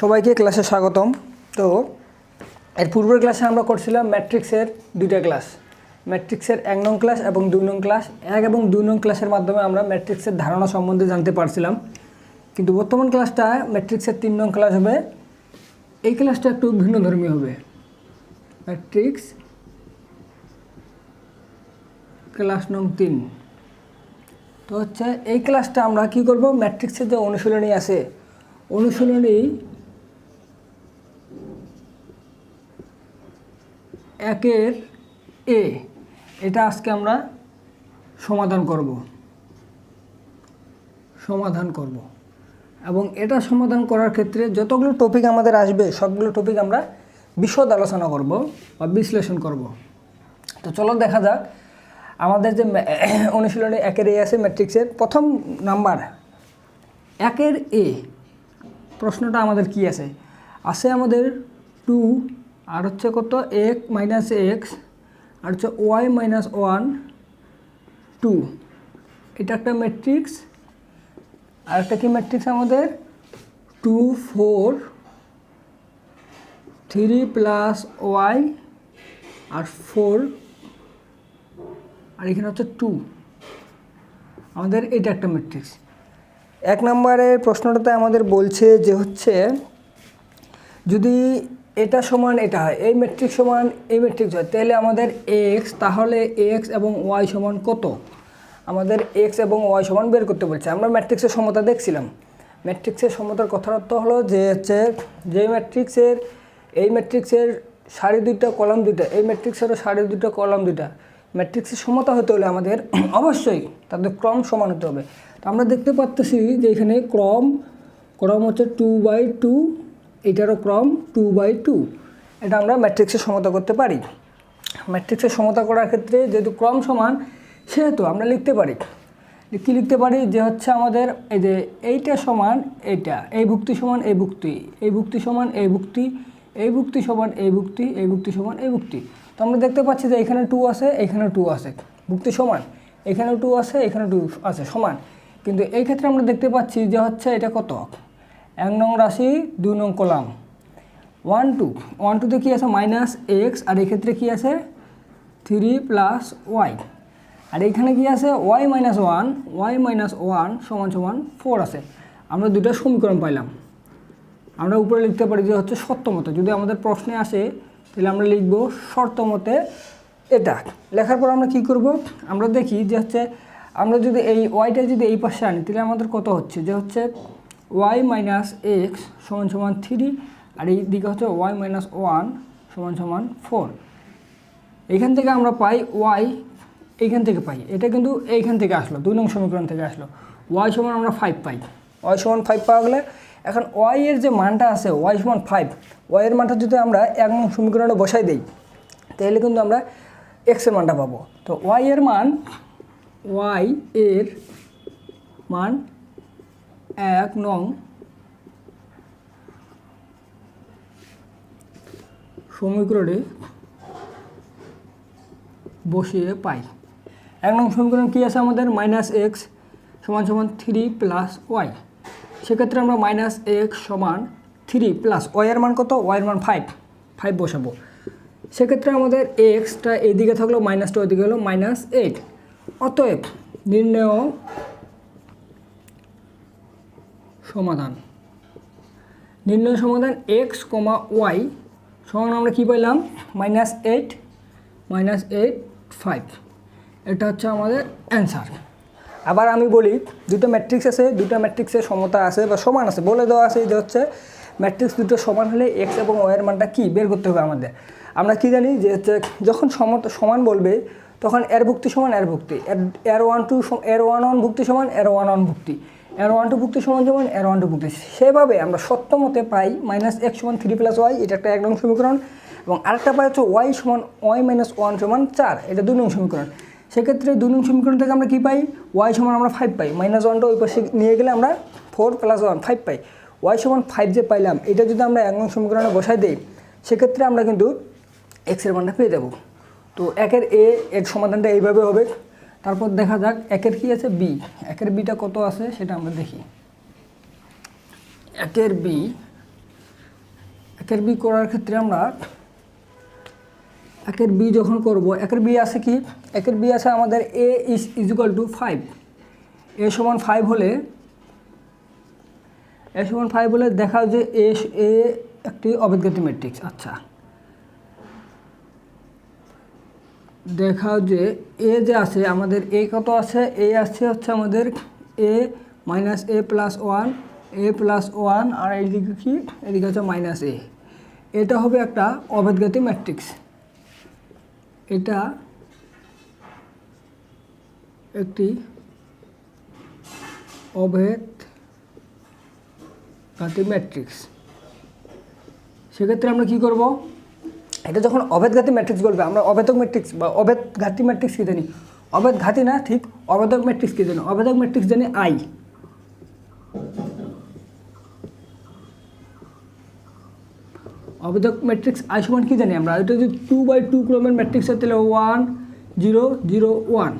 সবাইকে ক্লাসে স্বাগতম। তো এর পূর্বের ক্লাসে আমরা করছিলাম ম্যাট্রিক্সের দুইটা ক্লাস, ম্যাট্রিক্সের 1 নং ক্লাস এবং 2 নং ক্লাস। 1 এবং 2 নং ক্লাসের মাধ্যমে আমরা ম্যাট্রিক্সের ধারণা সম্বন্ধে জানতে পারছিলাম, কিন্তু বর্তমান ক্লাসটা ম্যাট্রিক্সের 3 নং ক্লাস হবে। এই ক্লাসটা একটু ভিন্নধর্মী হবে। ম্যাট্রিক্স ক্লাস নং 3। তো হচ্ছে এই ক্লাসটা আমরা কি করব, ম্যাট্রিক্সের যে অনুশীলনী আছে, অনুশীলনী 1-এর এ, এটা আজকে আমরা সমাধান করব এবং এটা সমাধান করার ক্ষেত্রে যতগুলো টপিক আমাদের আসবে সবগুলো টপিক আমরা বিশদ আলোচনা করব বা বিশ্লেষণ করব। তো চলো দেখা যাক আমাদের যে অনুশীলনী 1-এর এ আছে ম্যাট্রিক্সের প্রথম নাম্বার 1-এর এ প্রশ্নটা আমাদের কি আছে আমাদের 2 আর হচ্ছে কত x মাইনাস এক্স আর হচ্ছে y মাইনাস 1 2। এটা একটা ম্যাট্রিক্স। আর একটা কি ম্যাট্রিক্স আমাদের 2 4 3 প্লাস y আর 4 আর এখানে হচ্ছে 2। আমাদের এটা একটা ম্যাট্রিক্স। 1 নম্বরের প্রশ্নটাতে আমাদের বলছে যে হচ্ছে যদি এটা সমান এটা হয়, এই ম্যাট্রিক্স সমান এই ম্যাট্রিক্স হয়, তাহলে আমাদের এক্স, তাহলে এক্স এবং ওয়াই সমান কত, আমাদের এক্স এবং ওয়াই সমান বের করতে বলছে। আমরা ম্যাট্রিক্সের সমতা দেখছিলাম। ম্যাট্রিক্সের সমতার কথার অর্থ হলো যে হচ্ছে যে ম্যাট্রিক্সের এই ম্যাট্রিক্সের সারি দুইটা কলাম দুইটা, এই ম্যাট্রিক্সেরও সারি দুইটা কলাম দুইটা, ম্যাট্রিক্সের সমতা হতে হলে আমাদের অবশ্যই তাদের ক্রম সমান হতে হবে। তো আমরা দেখতে পাচ্ছি যে এখানে ক্রম হচ্ছে 2/2, এটারও ক্রম 2/2। এটা আমরা ম্যাট্রিক্সের সমতা করতে পারি। ম্যাট্রিক্সের সমতা করার ক্ষেত্রে যেহেতু ক্রম সমান, সেহেতু আমরা লিখতে পারি, কি লিখতে পারি যে হচ্ছে আমাদের এই যে এইটা সমান এইটা, এই ভুক্তি সমান এই ভুক্তি, এই ভুক্তি সমান এই ভুক্তি, এই ভুক্তি সমান এই ভুক্তি, এই ভুক্তি সমান এই ভুক্তি। তো আমরা দেখতে পাচ্ছি যে এখানে 2 আছে, এখানে 2 আছে, ভুক্তি সমান, এখানেও 2 আছে, এখানে 2 আছে, সমান। কিন্তু এই ক্ষেত্রে আমরা দেখতে পাচ্ছি যে হচ্ছে এটা কত 1 নং রাশি 2 নং কলাম 1 2, 1 2তে কী আছে মাইনাস এক্স, আর এক্ষেত্রে কী আছে 3 প্লাস ওয়াই, আর এইখানে কী আছে ওয়াই মাইনাস 1 সমান সমান 4 আছে। আমরা দুটো সমীকরণ পাইলাম। আমরা উপরে লিখতে পারি যে হচ্ছে শর্তমতে, যদি আমাদের প্রশ্নে আসে তাহলে আমরা লিখব শর্তমতে এটা। লেখার পর আমরা কি করব, আমরা দেখি যে হচ্ছে আমরা যদি এই ওয়াইটা যদি এই পাশে আনি তাহলে আমাদের কত হচ্ছে যে হচ্ছে ওয়াই মাইনাস এক্স সমান সমান 3, আর এই দিকে হচ্ছে ওয়াই মাইনাস 1 সমান সমান 4। এইখান থেকে আমরা পাই ওয়াই, এইখান থেকে পাই, এটা কিন্তু এইখান থেকে আসলো 2 নং সমীকরণ থেকে আসলো। ওয়াই সমান আমরা 5 পাই, ওয়াই সমান 5 পাওয়া গেলে এখন ওয়াই এর যে মানটা আছে ওয়াই সমান 5, ওয়াই এর মানটা যদি আমরা 1 নং সমীকরণে বসাই দিই তাহলে কিন্তু আমরা এক্সের মানটা পাবো। তো ওয়াই এর মান 1 নং সমীকরণে বসিয়ে পাই। 1 নং সমীকরণ কী আছে আমাদের মাইনাস এক্স সমান সমান 3 প্লাস ওয়াই। সেক্ষেত্রে আমরা মাইনাস এক্স সমান 3 প্লাস ওয়াইয়ের মান কত, ওয়াইয়ের মান 5 বসাবো। সেক্ষেত্রে আমাদের এক্সটা এইদিকে থাকলো, মাইনাসটা ওইদিকে হলো -8। অতএব নির্ণেয় সমাধান এক্স কমা ওয়াই সমান আমরা কী পাইলাম -8 5। এটা হচ্ছে আমাদের অ্যান্সার। আবার আমি বলি দুটো ম্যাট্রিক্স আছে, দুটো ম্যাট্রিক্সের সমতা আছে বা সমান আছে, বলে দেওয়া আছে যে হচ্ছে ম্যাট্রিক্স দুটো সমান হলে এক্স এবং ওয়াইয়ের মানটা কী বের করতে হবে আমাদের। আমরা কি জানি যে হচ্ছে যখন সমান বলবে তখন এর ভুক্তি সমান এর ভুক্তি, এর 1 ভুক্তি সমান এর 1 ভুক্তি, এর 1 2 ভুক্তি সমান সমান এর 1 2 ভুক্তি। সেভাবে আমরা সত্যমতে পাই -x সমান 3 প্লাস ওয়াই, এটা একটা 1 নং সমীকরণ, এবং আরেকটা পাই হচ্ছে ওয়াই সমান ওয়াই মাইনাস 1 সমান 4, এটা 2 নং সমীকরণ। সেক্ষেত্রে 2 নং সমীকরণ থেকে আমরা কী পাই, ওয়াই সমান আমরা 5 পাই, -1টা ওই পাশে নিয়ে গেলে আমরা 4 প্লাস 1 5 পাই। ওয়াই সমান 5 যে পাইলাম, এটা যদি আমরা 1 নং সমীকরণে বসাই দিই সেক্ষেত্রে আমরা কিন্তু এক্সের মানটা পেয়ে যাব। তো 1-এর এর সমাধানটা এইভাবে হবে। তারপর দেখা যাক 1-এর কী আছে বি, 1-এর বিটা কত আছে সেটা আমরা দেখি। 1-এর বি একের বি করার ক্ষেত্রে আমরা একের বি যখন করব, একের বি আছে কি, একের বি আছে আমাদের এ ইজ ইকুয়াল টু 5, এ সমান 5 হলে দেখাও যে এ একটি অবেদগাতি ম্যাট্রিক্স। আচ্ছা, দেখাও যে এ যে আছে আমাদের, এ কত আছে, এ আছে হচ্ছে আমাদের এ মাইনাস এ প্লাস 1, এ প্লাস 1, আর এইদিকে কি, এদিকে হচ্ছে মাইনাস এ। এটা হবে একটা অবেদগাতি ম্যাট্রিক্স, এটা একটি অবেদগাতি ম্যাট্রিক্স। সেক্ষেত্রে আমরা কি করব, এটা যখন অবেদঘাতী ম্যাট্রিক্স বলবে, আমরা অবেদক ম্যাট্রিক্স বা অবেদঘাতী ম্যাট্রিক্স কী জানি, অবেদঘাতী না, ঠিক অবেদক ম্যাট্রিক্স কী জানি, অবেদক ম্যাট্রিক্স জানি আই। অবেদক ম্যাট্রিক্স আই সমান কী জানি আমরা, এটা যদি 2x2 ক্রমের ম্যাট্রিক্স হয় তাহলে 1 0 0 1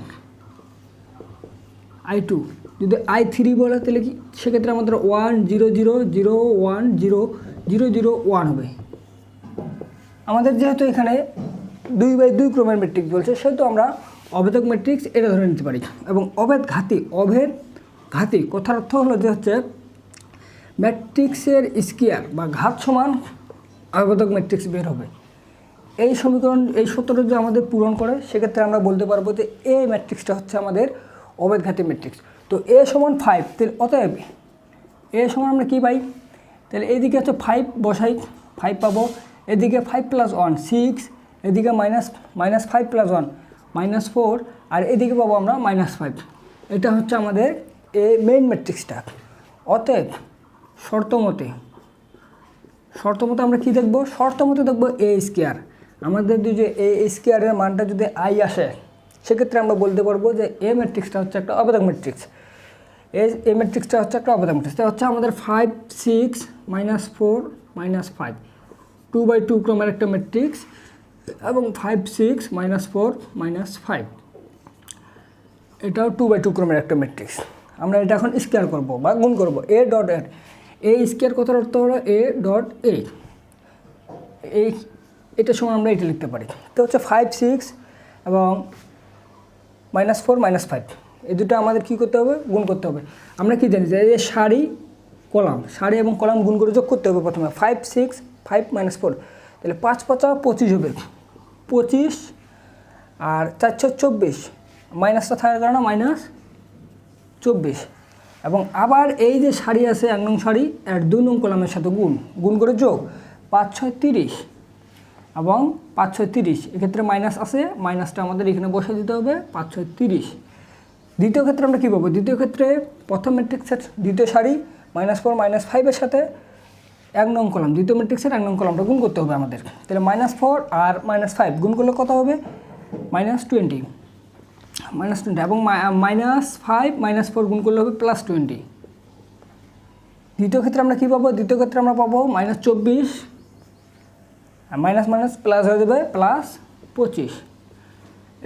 I2। যদি I3 বলে তাহলে কি, সেক্ষেত্রে আমাদের 1 0 0 0 1 0 0 0 1 হবে। আমাদের যেহেতু এখানে 2x2 ক্রমের ম্যাট্রিক্স বলছে, সেহেতু আমরা অবেদক ম্যাট্রিক্স এটা ধরে নিতে পারি। এবং অবেদঘাতী কথার অর্থ হলো যে হচ্ছে ম্যাট্রিক্সের স্কয়ার বা ঘাত সমান অবেদক ম্যাট্রিক্স বের হবে। এই সমীকরণ, এই সূত্র যদি আমাদের পূরণ করে, সেক্ষেত্রে আমরা বলতে পারবো যে এই ম্যাট্রিক্সটা হচ্ছে আমাদের অবেদঘাতী ম্যাট্রিক্স। তো এ সমান 5, তাহলে অতএব এ সমান আমরা কী পাই, তাহলে এইদিকে হচ্ছে 5 বসাই, 5 পাবো, এদিকে 5 + 1 6, এদিকে -5 + 1 -4, আর এদিকে পাবো আমরা -5। এটা হচ্ছে আমাদের এই মেইন ম্যাট্রিক্সটা। অতএব শর্তমতে আমরা কি দেখব, শর্তমতে দেখব এ স্কয়ার। আমাদের যদি এ স্কয়ারের মানটা যদি আই আসে, সেক্ষেত্রে আমরা বলতে পারবো যে এ ম্যাট্রিক্সটা হচ্ছে একটা অবেদক ম্যাট্রিক্স। এ ম্যাট্রিক্সটা হচ্ছে একটা অবেদক ম্যাট্রিক্স। এটা হচ্ছে আমাদের 5 6 -4 -5 2x2 ক্রমের একটা ম্যাট্রিক্স, এবং 5 6 -4 -5 এটাও 2x2 ক্রমের একটা ম্যাট্রিক্স। আমরা এটা এখন স্কয়ার করব বা গুণ করব। এ ডট এ স্কয়ার কথার অর্থ হলো এ ডট এ, এটার সময় আমরা এটা লিখতে পারি। তো হচ্ছে 5 6 এবং -4 -5, এই দুটো আমাদের কী করতে হবে, গুণ করতে হবে। আমরা কি জানি যে এই সারি এবং কলাম গুণ করে যোগ করতে হবে প্রথমে। 5 6 5 -4, তাহলে 5 5 25 হবে, 25, আর 4 4 24, মাইনাসটা থাকার কারণে -24। এবং আবার এই যে সারি আছে 1 নং সারি আর 2 নং কলামের সাথে গুণ করে যোগ, 5 6 30 এবং 5 6 30, এক্ষেত্রে মাইনাস আছে, মাইনাসটা আমাদের এখানে বসে দিতে হবে, 5 6 30। দ্বিতীয় ক্ষেত্রে আমরা কী পাবো, দ্বিতীয় ক্ষেত্রে প্রথম ম্যাট্রিক্সের দ্বিতীয় সারি -4 -5 সাথে 1 নং কলাম, দ্বিতীয় ম্যাট্রিক্সের 1 নং কলামটা গুণ করতে হবে আমাদের। তাহলে -4 আর -5 গুণ করলে কত হবে, -20 এবং -5 -4 গুণ করলে হবে +20। দ্বিতীয় ক্ষেত্রে আমরা কী পাবো, দ্বিতীয় ক্ষেত্রে আমরা পাবো -24, মাইনাস প্লাস হয়ে যাবে +25।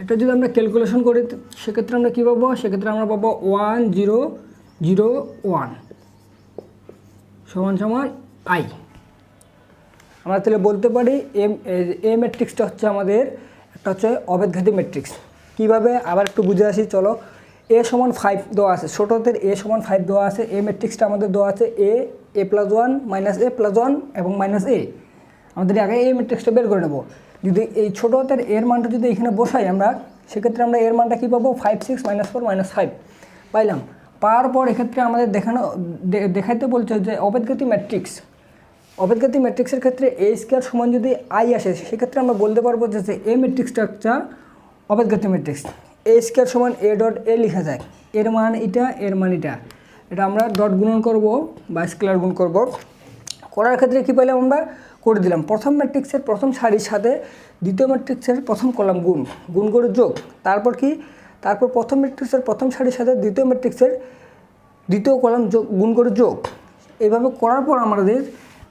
এটা যদি আমরা ক্যালকুলেশন করি, সেক্ষেত্রে আমরা কী পাবো, সেক্ষেত্রে আমরা পাবো 1 0 0 1 সমান আই। আমরা তাহলে বলতে পারি এ ম্যাট্রিক্সটা হচ্ছে আমাদের একটা হচ্ছে অবেদঘাতী ম্যাট্রিক্স। কীভাবে, আবার একটু বুঝে আসি চলো। এ সমান 5 দেওয়া আছে, ছোটো হাতের এ সমান 5 দেওয়া আছে। এ ম্যাট্রিক্সটা আমাদের দেওয়া আছে এ +1 -a +1 এবং -a। আমাদের আগে এই ম্যাট্রিক্সটা বের করে নেব। যদি এই ছোটো হাতের এর মানটা যদি এখানে বসাই আমরা, সেক্ষেত্রে আমরা এর মানটা কী পাবো, 5 6 -4 -5 পাইলাম। পাওয়ার পর এক্ষেত্রে আমাদের দেখাইতে বলছে যে অবেদঘাতী ম্যাট্রিক্সের ক্ষেত্রে এ স্কয়ার সমান যদি আই আসে, সেক্ষেত্রে আমরা বলতে পারবো যে এ ম্যাট্রিক্সটা একটা অবেদঘাতী ম্যাট্রিক্স। এ স্কয়ার সমান এ ডট এ লেখা যায়, এর মান এটা, এর মান এটা আমরা ডট গুণন করব বা স্কেলার গুণ করব। করার ক্ষেত্রে কী পাইলাম, আমরা করে দিলাম প্রথম ম্যাট্রিক্সের প্রথম সারির সাথে দ্বিতীয় ম্যাট্রিক্সের প্রথম কলাম গুণ করে যোগ, তারপর প্রথম ম্যাট্রিক্সের প্রথম সারির সাথে দ্বিতীয় ম্যাট্রিক্সের দ্বিতীয় কলাম গুণ করে যোগ। এইভাবে করার পর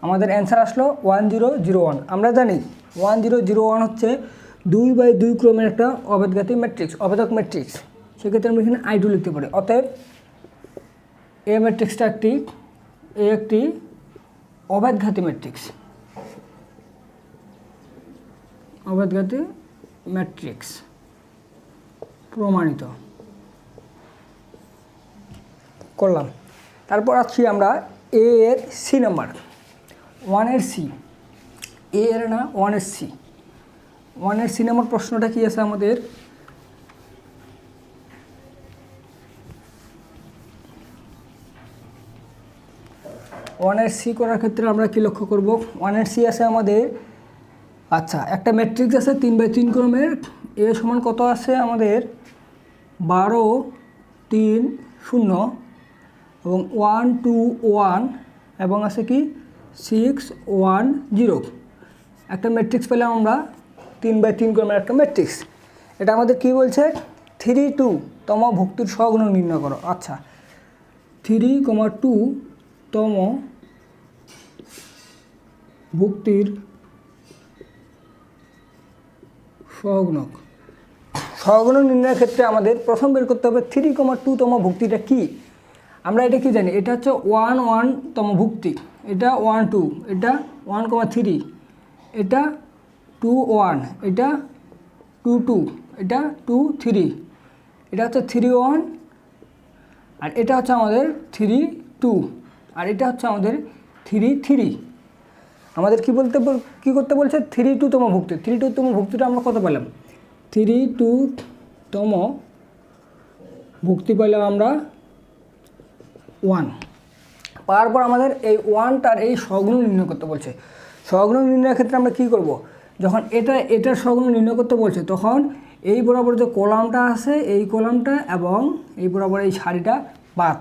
আমাদের অ্যান্সার আসলো 1 0 0 1। আমরা জানি 1 0 0 1 হচ্ছে 2x2 ক্রমের একটা অবেদঘাতী ম্যাট্রিক্স, অবেদক ম্যাট্রিক্স। সেক্ষেত্রে আমরা এখানে I2 লিখতে পারি। অতএব এ ম্যাট্রিক্সটা একটি অবেদঘাতী ম্যাট্রিক্স। অভেদঘাতী ম্যাট্রিক্স প্রমাণিত করলাম। তারপর আসছি আমরা এ এর সি নাম্বার, 1-এর সি, এ এর না 1-এর সি। 1-এর সি নাম্বার প্রশ্নটা কি আছে আমাদের, ওয়ানের সি করার ক্ষেত্রে আমরা কি লক্ষ্য করব, 1-এর সি আছে আমাদের, আচ্ছা একটা ম্যাট্রিক্স আছে 3/3 ক্রমের, এ সমান কত আছে আমাদের 12, 3, 0 এবং 1, 2, 1 এবং আছে কি 6, 1, 0। একটা ম্যাট্রিক্স পেলাম আমরা 3/3 ক্রমের একটা ম্যাট্রিক্স। এটা আমাদের কি বলছে, 3, 2তম ভুক্তির সহগুণক নির্ণয় করো। আচ্ছা 3, 2তম ভুক্তির সহগুণক নির্ণয়ের ক্ষেত্রে আমাদের প্রথম বের করতে হবে 3, 2তম ভুক্তিটা কি। আমরা এটা কি জানি, এটা হচ্ছে 1, 1তম ভুক্তি, এটা 1, 2, এটা 1, 3, এটা 2, 1, এটা 2, 2, এটা 2, 3, এটা হচ্ছে 3, 1 আর এটা হচ্ছে আমাদের 3, 2 আর এটা হচ্ছে আমাদের 3, 3। আমাদের কি করতে বলছে, 3, 2তম ভুক্তি। 3, 2তম ভুক্তিটা আমরা কত পেলাম, 3, 2তম ভুক্তি পেলাম আমরা 1। পাওয়ার পর আমাদের এই 1টার এই সহগুণক নির্ণয় করতে বলছে। সহগুণক নির্ণয়ের ক্ষেত্রে আমরা কি করব, যখন এটার সহগুণক নির্ণয় করতে বলছে তখন এই বরাবর যে কলামটা আছে এই কলামটা এবং এই বরাবর এই সারিটা বাদ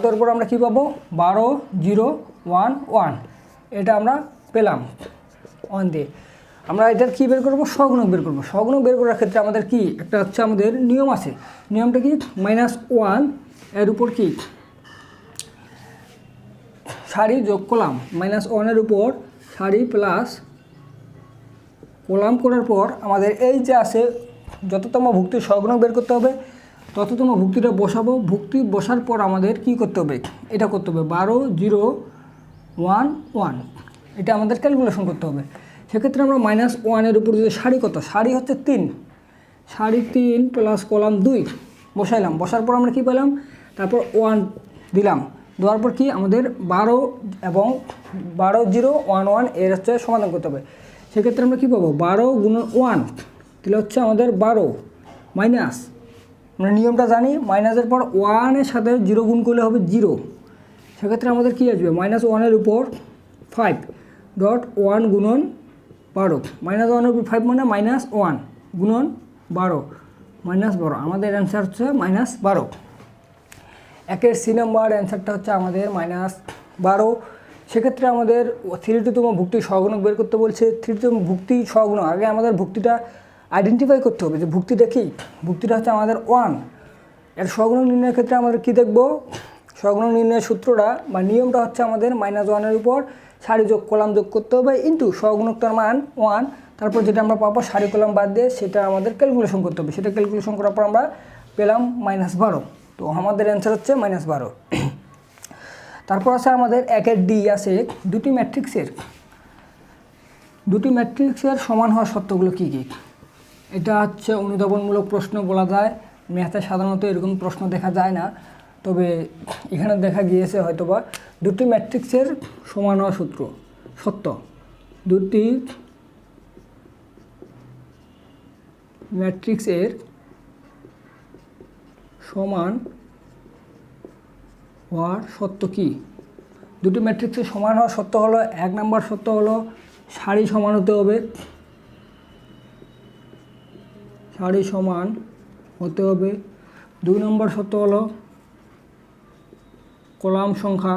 দেওয়ার পর আমরা কি পাবো, 12, 0, 1, 1 এটা আমরা পেলাম 1 দিয়ে। আমরা এটার কি বের করব, সহগুণক বের করব। সহগুণক বের করার ক্ষেত্রে আমাদের কি একটা হচ্ছে আমাদের নিয়ম আছে, নিয়মটা কি -1 এর উপর কি সারি যোগ কলাম, -1 এর উপর সারি প্লাস কলাম করার পর আমাদের এই যে আছে যততম ভুক্তির সহগুণক বের করতে হবে, তততম ভুক্তিটা বসাবো। ভুক্তি বসার পর আমাদের কি করতে হবে, এটা করতে হবে 12, 0, 1, 1 এটা আমাদের ক্যালকুলেশন করতে হবে। সেক্ষেত্রে আমরা -1 এর উপর যদি সারি কত, সারি হচ্ছে 3, সারি 3 প্লাস কলাম 2 বসাইলাম। বসার পর আমরা কি পেলাম, তারপর 1 দিলাম, দেওয়ার পর কি আমাদের 12 এবং 12, 0, 1, 1 এর হচ্ছে সমাধান করতে হবে। সেক্ষেত্রে আমরা কী পাবো, 12 গুণন 1 তাহলে হচ্ছে আমাদের 12 মাইনাস, আমরা নিয়মটা জানি, মাইনাসের পর 1-এর সাথে 0 গুণ করলে হবে 0। সেক্ষেত্রে আমাদের কী আসবে, -1 এর উপর 5.1 গুণন 12, -1 এর উপর 5 মানে -1 গুণন 12 -12, আমাদের অ্যান্সার হচ্ছে -12। একের সি নাম্বার অ্যান্সারটা হচ্ছে আমাদের -12। সেক্ষেত্রে আমাদের 3, 2তম ভুক্তির সহগুণক বের করতে বলছে। 3তম ভুক্তি সহগুণক, আগে আমাদের ভুক্তিটা আইডেন্টিফাই করতে হবে যে ভুক্তিটা কি। ভুক্তিটা হচ্ছে আমাদের 1। এর সহগুণক নির্ণয়ের ক্ষেত্রে আমাদের কি দেখব, সহগুণক নির্ণয়ের সূত্রটা বা নিয়মটা হচ্ছে আমাদের -1 এর উপর সারি যোগ কলাম যোগ করতে হবে ইন্টু সহগুণকটার মান 1, তারপর যেটা আমরা পাবো সারি কলাম বাদ দিয়ে সেটা আমাদের ক্যালকুলেশন করতে হবে। সেটা ক্যালকুলেশন করার পর আমরা পেলাম -12। তো আমাদের অ্যান্সার হচ্ছে -12। তারপর আছে আমাদের 1-এর ডি আছে দুটি ম্যাট্রিক্সের সমান হওয়ার শর্তগুলো কী কী। এটা হচ্ছে অনুধাবনমূলক প্রশ্ন বলা যায়। ম্যাথে সাধারণত এরকম প্রশ্ন দেখা যায় না, তবে এখানে দেখা গিয়েছে হয়তোবা। দুটি ম্যাট্রিক্সের সমান হওয়ার সত্য, দুটি ম্যাট্রিক্সের সমান হওয়ার সত্য কি। দুটি ম্যাট্রিক্সের সমান হওয়ার সত্য হলো, 1 নম্বর সত্য হলো সারি সমান হতে হবে, সারি সমান হতে হবে। 2 নম্বর সত্য হলো কলাম সংখ্যা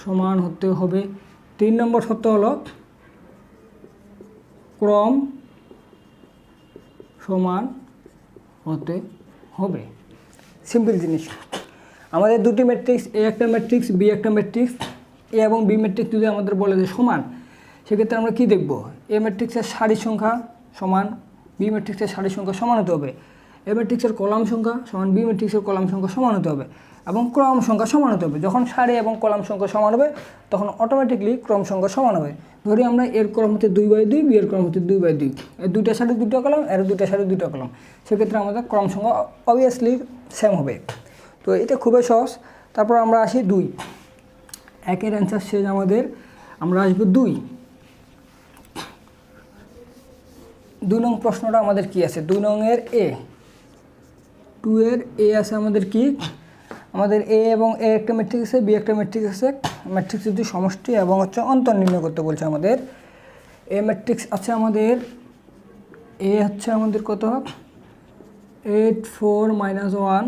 সমান হতে হবে। 3 নম্বর সত্য হলো ক্রম সমান হতে হবে। সিম্পল জিনিস। আমাদের দুটি ম্যাট্রিক্স, এ একটা ম্যাট্রিক্স, বি একটা ম্যাট্রিক্স, এ এবং বি ম্যাট্রিক্স যদি আমাদের বলে যে সমান, সেক্ষেত্রে আমরা কি দেখব, এ ম্যাট্রিক্সের সারির সংখ্যা সমান বি ম্যাট্রিক্সের সারির সংখ্যা সমান হতে হবে, এ ম্যাট্রিক্সের কলাম সংখ্যা সমান বি ম্যাট্রিক্সের কলাম সংখ্যা সমান হতে হবে। এবং ক্রম সংখ্যা সমান হতে হবে। যখন সারি এবং কলাম সংখ্যা সমান হবে তখন অটোমেটিকলি ক্রম সংখ্যা সমান হবে। ধরি আমরা এর ক্রম হচ্ছে 2/2, বি এর ক্রম হচ্ছে 2/2, এর দুইটা সারি দুটো কলাম, এর দুইটা সারি দুটো কলাম, সেক্ষেত্রে আমাদের ক্রম সংখ্যা অবভিয়াসলি সেম হবে। তো এটা খুবই সহজ। তারপর আমরা আসি 2, একের অ্যান্সার শেষ আমাদের, আমরা আসবো 2 নং প্রশ্নটা আমাদের কি আছে, 2 নংয়ের এ, 2 এর এ আছে আমাদের কি, আমাদের এ এবং এ একটা ম্যাট্রিক্স আছে, বি একটা ম্যাট্রিক্স আছে, ম্যাট্রিক্স যদি সমষ্টি এবং হচ্ছে অন্তর নির্ণয় করতে বলছে আমাদের। এ ম্যাট্রিক্স আছে আমাদের, এ হচ্ছে আমাদের কত, 8 4 -1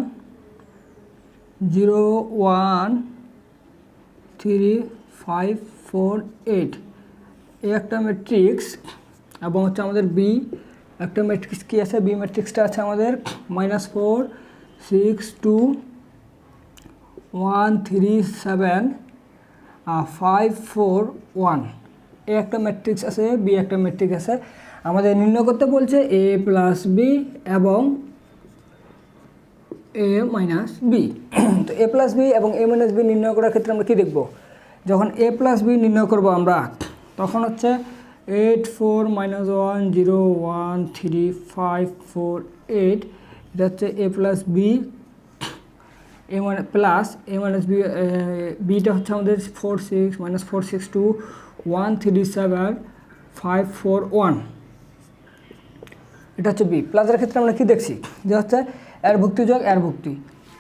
0 1 3 5 4 8, এ একটা ম্যাট্রিক্স এবং হচ্ছে আমাদের বি একটা ম্যাট্রিক্স কি আছে, বি ম্যাট্রিক্সটা আছে আমাদের -4 6 2 1 3 7 5 4 1, এ একটা ম্যাট্রিক্স আছে, বি একটা ম্যাট্রিক্স আছে। আমাদের নির্ণয় করতে বলছে এ প্লাস বি এবং এ মাইনাস বি। তো এ প্লাস বি এবং এ মাইনাস বি নির্ণয় করার ক্ষেত্রে আমরা কী দেখব, যখন এ প্লাস বি নির্ণয় করব আমরা, তখন হচ্ছে 8 4 -1 0 1 3 5 4 8, এটা হচ্ছে এ প্লাস বি, এ মানে প্লাস এ মাইনাস বি, বিটা হচ্ছে আমাদের 4 6 -4 6 2 1 3 7 5 4 1, এটা হচ্ছে বি। প্লাসের ক্ষেত্রে আমরা কি দেখছি, যে হচ্ছে এর ভুক্তি যোগ এর ভুক্তি,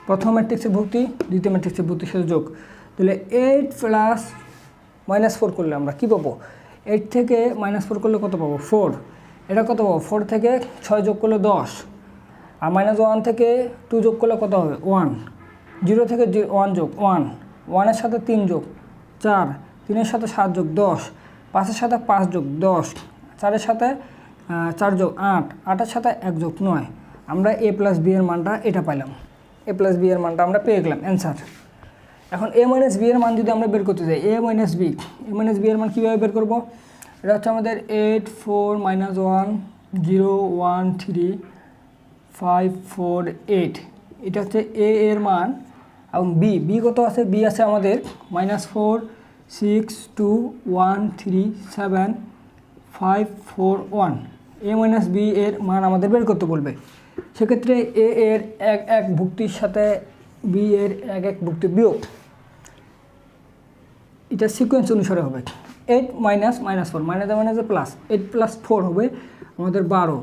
প্রথম ম্যাট্রিক্সের ভুক্তি দ্বিতীয় ম্যাট্রিক্সের ভুক্তির সাথে যোগ। তাহলে 8 প্লাস -4 করলে আমরা কী পাবো, 8 থেকে -4 করলে কত পাবো 4, এটা কত পাবো 4 থেকে 6 যোগ করলে 10, আর -1 থেকে 2 যোগ করলে কত হবে 1, 0 থেকে 1 যোগ 1, 1-এর সাথে 3 যোগ 4, 3-এর সাথে 7 যোগ 10, 5-এর সাথে 5 যোগ 10, 4-এর সাথে 4 যোগ 8, 8-এর সাথে 1 যোগ 9, আমরা এ প্লাস বি এর মানটা এটা পাইলাম, এ প্লাস বি এর মানটা আমরা পেয়ে গেলাম অ্যান্সার। এখন এ মাইনাস বি এর মান যদি আমরা বের করতে যাই, এ মাইনাস বি এর মান কীভাবে বের করবো, এটা হচ্ছে আমাদের 8 4 -1 0 1 3 5 4 8, এটা হচ্ছে এ এর মান, এবং বি কত আছে, বি আছে আমাদের -4 6 2 1 3 7 5 4 1, এ মাইনাস বি এর মান আমাদের বের করতে বলবে। সেক্ষেত্রে এ এর এক ভুক্তির সাথে বি এর এক ভুক্তি বিয়োগ, এটা সিকোয়েন্স অনুসারে হবে। 8 -4 মাইনাসে প্লাস, 8 + 4 হবে আমাদের 12,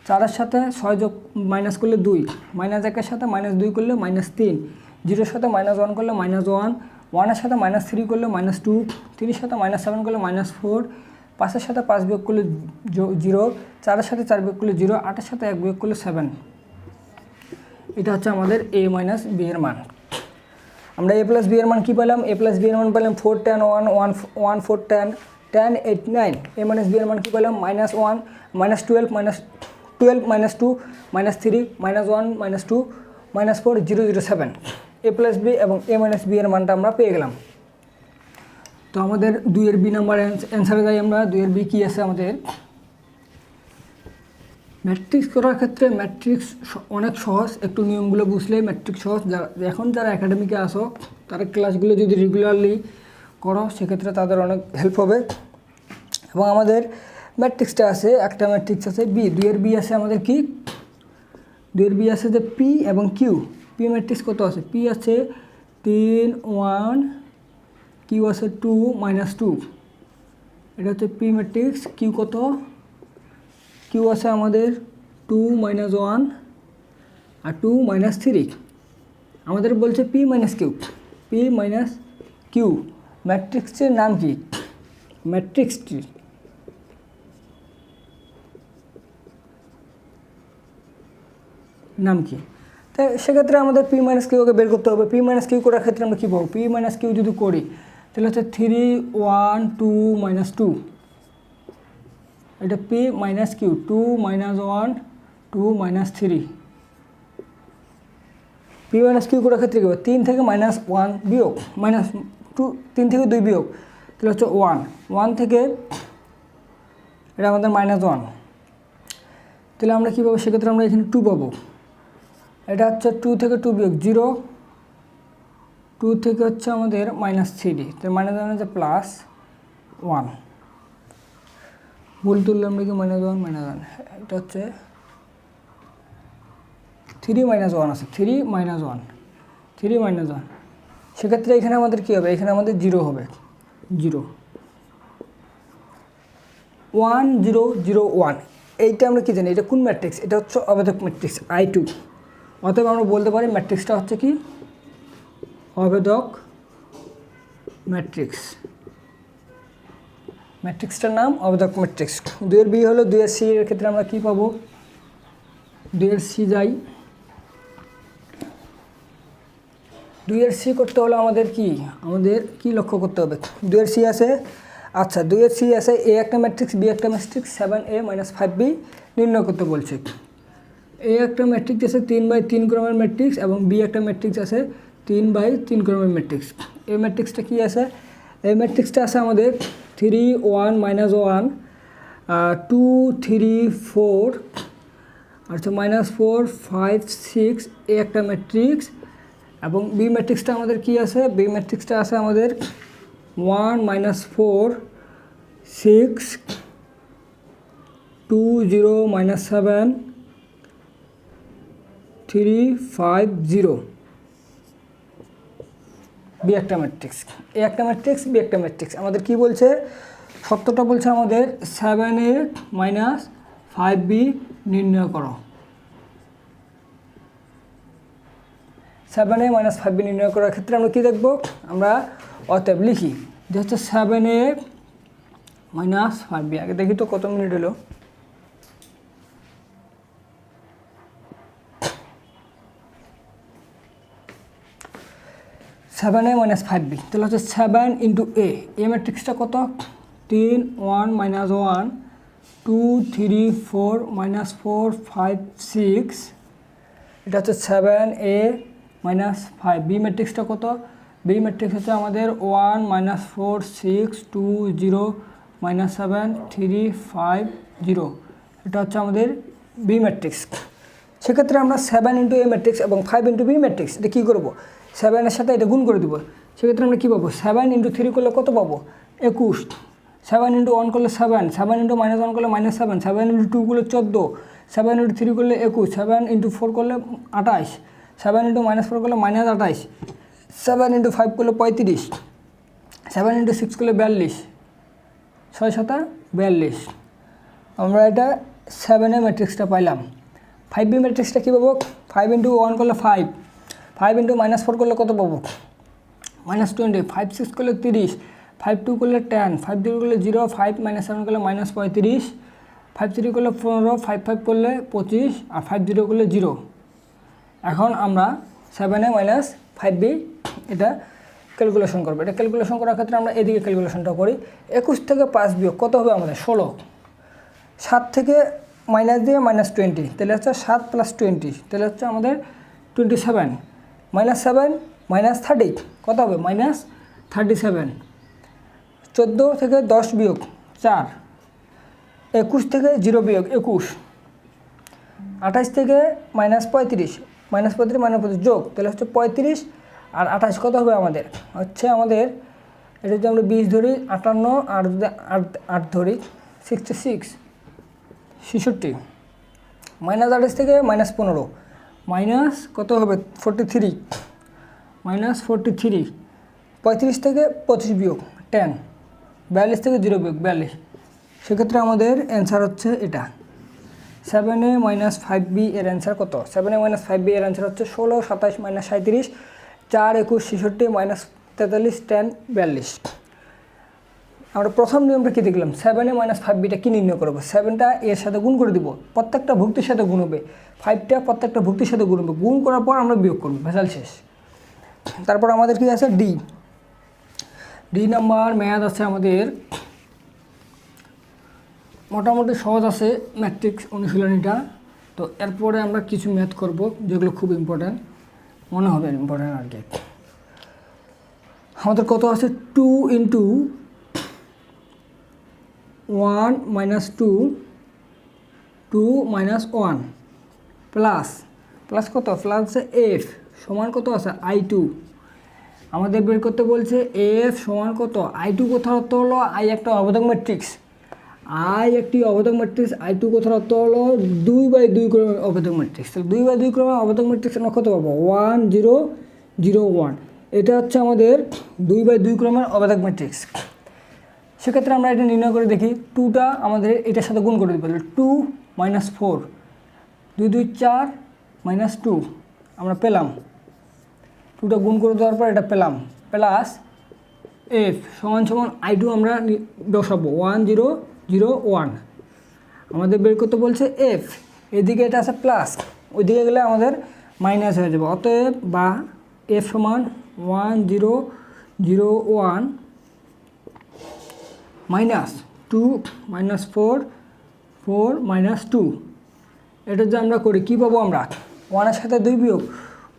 4-এর সাথে 6 যোগ মাইনাস করলে 2, -1-এর সাথে -2 করলে -3, 0-এর সাথে -1 করলে -1, 1-এর সাথে -3 করলে -2, 3-এর সাথে -7 করলে -4, 5-এর সাথে 5 বিয়োগ করলে 0, 4-এর সাথে 4 বিয়োগ করলে 0, 8-এর সাথে 1 বিয়োগ করলে 7, এটা হচ্ছে আমাদের এ মাইনাস বি এর মান। আমরা এ প্লাস বি এর মান কী পেলাম, এ প্লাস বি এর মান পেলাম 4 10 1 1 1 4 10 10 8 9, এ মাইনাস বি এর মান কী পেলাম -1 -12 -2 -3 -1 -2 -4 0 0 7, এ প্লাস বি এবং এ মাইনাস বি এর মানটা আমরা পেয়ে গেলাম। তো আমাদের 2 এর বি নাম্বার অ্যান্সারে যাই আমরা। 2 এর বি কী আছে আমাদের, ম্যাট্রিক্স করার ক্ষেত্রে ম্যাট্রিক্স অনেক সহজ, একটু নিয়মগুলো বুঝলেই ম্যাট্রিক্স সহজ। যারা একাডেমিকে আসো তারা ক্লাসগুলো যদি রেগুলারলি করো সেক্ষেত্রে তাদের অনেক হেল্প হবে। এবং আমাদের ম্যাট্রিক্সটা আছে, একটা ম্যাট্রিক্স আছে বি, 2 এর বি আছে আমাদের কি, 2 এর বি আছে যে পি এবং কিউ। পি ম্যাট্রিক্স কত আছে, পি আছে 3 1, কিউ আছে 2 -2, এটা হচ্ছে পি ম্যাট্রিক্স। কিউ কত, কিউ আছে আমাদের 2 -1 আর 2 -3, আমাদের বলছে পি মাইনাস কিউ। ম্যাট্রিক্সের নাম কি, ম্যাট্রিক্সটির নাম কি, তাই সেক্ষেত্রে আমাদের পি মাইনাস কিউকে বের করতে হবে। পি মাইনাস কিউ করার ক্ষেত্রে আমরা কী পাবো, পি মাইনাস কিউ যদি করি তাহলে হচ্ছে 3 1 2 -2, এটা P minus Q 2 -1 2 -3। P minus Q করার ক্ষেত্রে কী হবে, 3 থেকে -1 বিয়োগ, -2, 3 থেকে 2 বিয়োগ, তাহলে হচ্ছে 1 থেকে এটা আমাদের -1, তাহলে আমরা কী পাবো, সেক্ষেত্রে আমরা এখানে 2 পাবো। এটা হচ্ছে 2 থেকে 2 বিয়োগ 0, 2 থেকে হচ্ছে আমাদের -3, তো -1 হচ্ছে +1, ভুল তুললাম নাকি -1 -1, এটা হচ্ছে 3 -1 আছে, 3 -1, 3 -1, সেক্ষেত্রে এখানে আমাদের কী হবে, এখানে আমাদের 0 হবে, 0 1 0 0 1, এইটা আমরা কী জানি, এটা কোন ম্যাট্রিক্স, এটা হচ্ছে অবেধক ম্যাট্রিক্স I2, অতএব আমরা বলতে পারি ম্যাট্রিক্সটা হচ্ছে কি অবেধক ম্যাট্রিক্স, ম্যাট্রিক্সটার নাম অবেধক ম্যাট্রিক্স। 2 এর বি হলো 2 এর সি, এর ক্ষেত্রে আমরা কী পাবো, 2 এর সি যাই, 2 এর সি করতে হলে আমাদের কি লক্ষ্য করতে হবে, 2 এর সি আছে, আচ্ছা 2 এর সি আছে, এ একটা ম্যাট্রিক্স, বি একটা ম্যাট্রিক্স, 7a - 5b নির্ণয় করতে বলছে। এ একটা ম্যাট্রিক্স আছে 3/3 ক্রমের ম্যাট্রিক্স, এবং বি একটা ম্যাট্রিক্স আছে 3/3 ক্রমের ম্যাট্রিক্স। এই ম্যাট্রিক্সটা কি আছে, এই ম্যাট্রিক্সটা আছে আমাদের 3 1 -1 2 3 4, আচ্ছা -4 5 6, এ একটা ম্যাট্রিক্স, এবং বি ম্যাট্রিক্সটা আমাদের কি আছে, বি ম্যাট্রিক্সটা আছে আমাদের 1 -4 6 2 0 -7 3 5 0, বি একটা ম্যাট্রিক্স, এ একটা ম্যাট্রিক্স, বি একটা ম্যাট্রিক্স। আমাদের কি বলছে, সত্যটা বলছে আমাদের 7a - 5b নির্ণয় করো, 7a - 5b নির্ণয় করার ক্ষেত্রে আমরা কি দেখব, আমরা অতএব লিখি যে হচ্ছে 7a - 5b, আগে দেখি তো কত মিনিট হলো, সেভেন a - 5b, তাহলে হচ্ছে 7 × a ম্যাট্রিক্সটা কত, 3 1 -1 2 3 4 -4 5 6, এটা হচ্ছে 7a - 5, বি ম্যাট্রিক্সটা কত, বি ম্যাট্রিক্স হচ্ছে আমাদের 1 -4 6 2 0 -7 3 5 0, এটা হচ্ছে আমাদের বি ম্যাট্রিক্স। সেক্ষেত্রে আমরা 7 × a ম্যাট্রিক্স এবং 5 × b ম্যাট্রিক্স, এটা কী করবো, 7-এর সাথে এটা গুণ করে দেবো, সেক্ষেত্রে আমরা কী পাবো, 7 × 3 করলে কত পাবো, 21, 7 × 1 করলে 7, 7 × -1 করলে -7, 7 × 2 করলে 14, 7 × 3 করলে 21, 7 × 4 করলে 28, 7 × -4 করলে -28, 7 × 5 করলে 35, 7 × 6 করলে 42, 6 7 42, আমরা এটা 7a ম্যাট্রিক্সটা পাইলাম। 5b ম্যাট্রিক্সটা কী পাবো, 5 × 1 করলে 5, 5 × -4 করলে কত পাবো, -20, 5 6 করলে 30, 5 2 করলে 10, 5 0 করলে 0, 5 -7 করলে -35, 5 3 করলে 15, 5 5 করলে 25, আর 5 0 করলে 0। এখন আমরা 7a - 5b এটা ক্যালকুলেশন করবো, এটা ক্যালকুলেশন করার ক্ষেত্রে আমরা এদিকে ক্যালকুলেশনটা করি, 21 থেকে 5 বিয়োগ কত হবে আমাদের 16, 7 থেকে মাইনাস দিয়ে -20, তাহলে হচ্ছে 7 + 20, তাহলে হচ্ছে আমাদের 27, -7 -30 কত হবে, -37, 14 থেকে 10 বিয়োগ 4, 21 থেকে 0 বিয়োগ 21, 28 থেকে -35, -35 যোগ, তাহলে হচ্ছে 35, আর 28 কত হবে আমাদের, হচ্ছে আমাদের এটা যদি আমরা 20 ধরি 58, আর যদি 8 ধরি 66, 66, -28 থেকে -15, মাইনাস কত হবে 43, -43, 35 থেকে 25 বিয়োগ 10, 42 থেকে 0 বিয়োগ 42, সেক্ষেত্রে আমাদের অ্যান্সার হচ্ছে এটা 7a - 5b এর অ্যান্সার কত, 7a - 5b এর অ্যান্সার হচ্ছে 16 27 -37 4 21 66 -43 10 42। আমরা প্রথম নিয়মটা কী দেখলাম, 7a - 5bটা কী নির্ণয় করবো, 7টা এর সাথে গুণ করে দিব, প্রত্যেকটা ভুক্তির সাথে গুণ হবে, 5টা প্রত্যেকটা ভুক্তির সাথে গুণ হবে, গুণ করার পর আমরা বিয়োগ করবো, ভেজাল শেষ। তারপর আমাদের কি আছে, ডি নাম্বার ম্যাথ আছে আমাদের, মোটামুটি সহজ আছে ম্যাট্রিক্স অনুশীলনীটা। তো এরপরে আমরা কিছু ম্যাথ করব যেগুলো খুব ইম্পর্ট্যান্ট মনে হবে, ইম্পর্ট্যান্ট আর কি। আমাদের কত আছে, 2 × 1 - 2 2 - 1 প্লাস কত, প্লাস এফ সমান কত আছে I2, আমাদের বের করতে বলছে এফ সমান কত, I2 কোথার অর্থ হলো আই একটা অবদান ম্যাট্রিক্স, আই একটি অবদান ম্যাট্রিক্স, I2 কোথার অর্থ হলো 2/2 ক্রমের অবদান ম্যাট্রিক্স। তাহলে 2/2 ক্রমের অবদান ম্যাট্রিক্স আমরা কত পাবো, 1 0 0 1। এটা হচ্ছে আমাদের 2/2 ক্রমের অবদান ম্যাট্রিক্স। সেক্ষেত্রে আমরা এটা নির্ণয় করে দেখি, 2টা আমাদের এটার সাথে গুণ করে দিতে পারলে 2 - 4, 2 2 4 -2 আমরা পেলাম, 2টা গুণ করে দেওয়ার পর এটা পেলাম, প্লাস এফ সমান সমান I2 আমরা বসাবো 1 0 0 1। আমাদের বের করতে বলছে এফ, এদিকে এটা আছে প্লাস, ওইদিকে গেলে আমাদের মাইনাস হয়ে যাবে। অতএব বা এফ সমান 1 0 0 1 মাইনাস 2 -4 4 -2। এটা যে আমরা করি কী পাবো আমরা, 1-এর সাথে 2 বিয়োগ,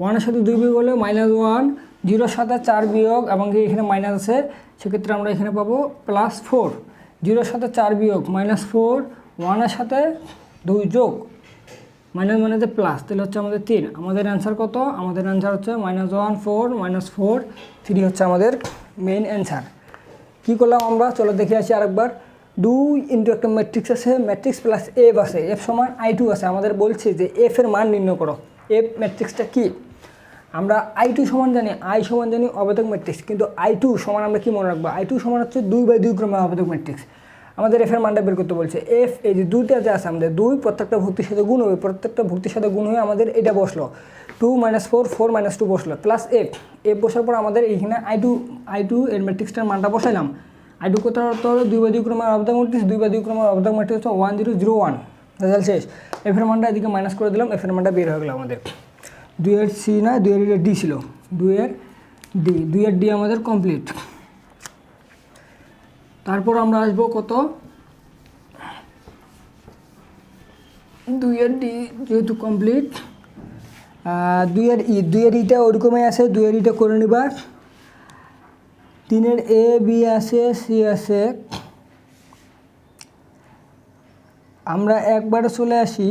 1-এর সাথে 2 বিয়োগ হলে -1, 0-এর সাথে 4 বিয়োগ এবং এখানে মাইনাস আছে, সেক্ষেত্রে আমরা এখানে পাবো +4, 0-এর সাথে 4 বিয়োগ -4, 1-এর সাথে 2 যোগ, মাইনাস মানে যে প্লাস, তাহলে হচ্ছে আমাদের 3। আমাদের অ্যান্সার কত, আমাদের অ্যান্সার হচ্ছে -1 4 -4 3 হচ্ছে আমাদের মেইন অ্যান্সার। কী করলাম আমরা, চলো দেখে আসি আরেকবার। 2 ইন্টু একটা ম্যাট্রিক্স আছে, ম্যাট্রিক্স প্লাস এফ আছে, এফ সমান I2 আছে। আমাদের বলছে যে এফ এর মান নির্ণয় করো। এফ ম্যাট্রিক্সটা কি, আমরা I2 সমান জানি, I সমান জানি অবেদক ম্যাট্রিক্স, কিন্তু I2 সমান আমরা কি মনে রাখবো, I2 সমান হচ্ছে 2/2 ক্রমের অবেদক ম্যাট্রিক্স। আমাদের এফ এর মানটা বের করতে বলছে, এফ এই যে 2টা যে আছে আমাদের 2 প্রত্যেকটা ভর্তির সাথে গুণ হবে, প্রত্যেকটা ভর্তির সাথে গুণ হয়ে আমাদের এটা বসলো 2 - 4 4 - 2 বসলো, প্লাস এফ, এফ বসার পর আমাদের এইখানে I2 এর ম্যাট্রিক্সটার মানটা বসাইলাম। I2 কোথার অর্থ হলো 2/2 ক্রমের অবেদক ম্যাট্রিক্স, 2/2 ক্রমের অবেদক ম্যাট্রিক্স হচ্ছে 1 0 0 1। রেজাল্ট শেষ। এফ এর মানটা এদিকে মাইনাস করে দিলাম, এফ এর মানটা বের হয়ে গেলো আমাদের 2-এর সি না 2-এর ডি ছিল, 2-এর ডি আমাদের কমপ্লিট। তারপর আমরা আসবো কত, 2-এর ডি যেহেতু কমপ্লিট, 2-এর ইটা ওরকমই আছে, 2-এর ইটা করে নিবা। 3-এর এ বি আছে, সি আছে। আমরা একবারে চলে আসি